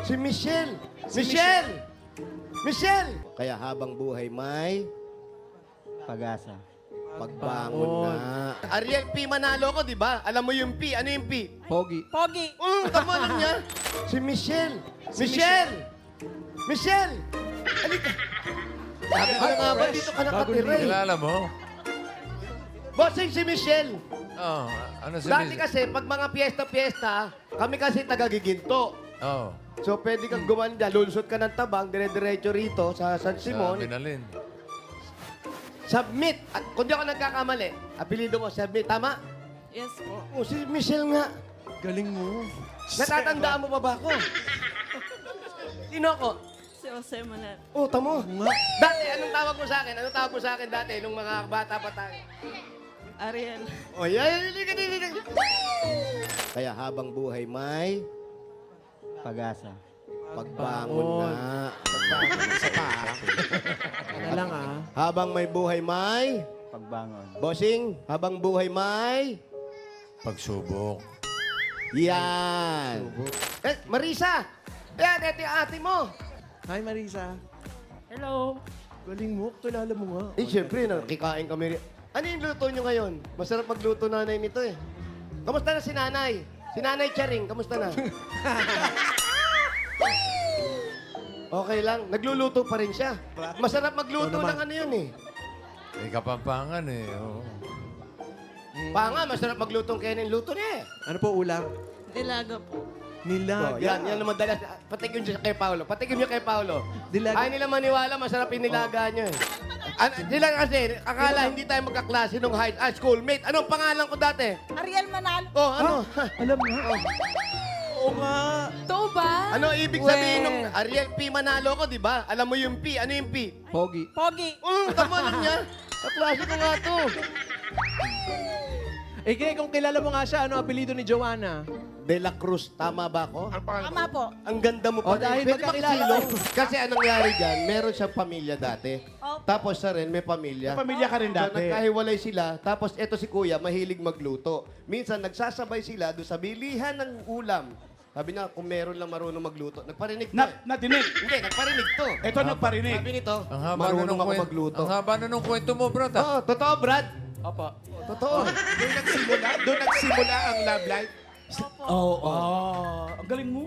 Si Michelle! Michelle! Michelle! Kaya habang buhay may Pag-asa. pagbangon na. Ariel P. Manalo ko, di ba? Alam mo yung P. Ano yung P? Pogi. Pogi. Tama lang niya. Si Michelle! Michelle! Michelle! Halika! Sabi ko na nga ba, dito ka nakatira eh. Kilala mo? Bossing si Michelle. Oo. Ano si Dati kasi, pag mga piyesta-piyesta, kami kasi taga-Giginto. Oo. So, pwede kang gumanda, lulusot ka ng tabang, dire-diretso rito sa San Sa Simon. Binalin. Submit. At kung di ako nagkakamali, apelido mo, submit. Tama? Yes po. Oh, si Michelle nga. Galing mo. Natatandaan mo pa ba ako? Sino ako? Si Jose Manuel. Oh, tamo. Dati, anong tawag mo sa akin? Anong tawag mo sa akin dati, nung mga bata pa tayo? Ariel. Oh, yan. Kaya habang buhay may Pag-asa. pagbangon na. Isa pa. Ano lang Habang may buhay may Pagbangon. bossing, habang buhay may Pagsubok. yan. Eh, Marisa! Yan, ito yung ate mo. Hi, Marisa. Hello. Galing mo. Kilala mo nga. Eh, siyempre, nakikain kami. Ano yung luto nyo ngayon? Masarap magluto nanay nito eh. Kamusta na si nanay? Si nanay Charing, kamusta na? Okay lang. Nagluluto pa rin siya. Masarap magluto ng ano yun eh. May kapampangan eh. Oo. Panga, masarap maglutong Kenin. Luto niya eh. Ano po ulam? Dilaga po. Nilaga. Oh, yan naman dalas. Patikim niyo kay Paolo. Patikim niyo kay Paolo. Dilaga. Ay nila maniwala, masarap yung nilaga niyo eh. Sila kasi, akala hindi tayo magkaklase nung high schoolmate. Anong pangalan ko dati? Ariel Manalo. Oh, ano? Alam mo. Oo nga. To ba? Ano ibig sabihin nung Ariel P. Manalo ko, di ba? Alam mo yung P. Ano yung P? Pogi. Pogi. Tama lang niya. Kaklase ko nga to. Eh, kaya kung kilala mo nga siya, ano apelido ni Joanna? De La Cruz, tama ba ako? Tama po. Ang ganda mo pa. Oh, dahil Pwede ba magkakilala kisilong? kayo. Kasi anong nangyari dyan, meron siyang pamilya dati. Opo. Tapos siya rin, may pamilya. Pamilya ka rin So, dati. nagkahiwalay sila. Tapos eto si kuya, mahilig magluto. Minsan, nagsasabay sila doon sa bilihan ng ulam. Sabi niya, kung meron lang marunong magluto. Nagparinig to. Natinig. Hindi, nagparinig to. Ito nagparinig. Sabi nito, Ang haba na marunong nung ako kwento. magluto. Ang haba na nung kwento mo, bro. Oo, totoo, Brad. Opo. Totoo. Doon nagsimula ang love life. Opo. Oo. Ang galing mo.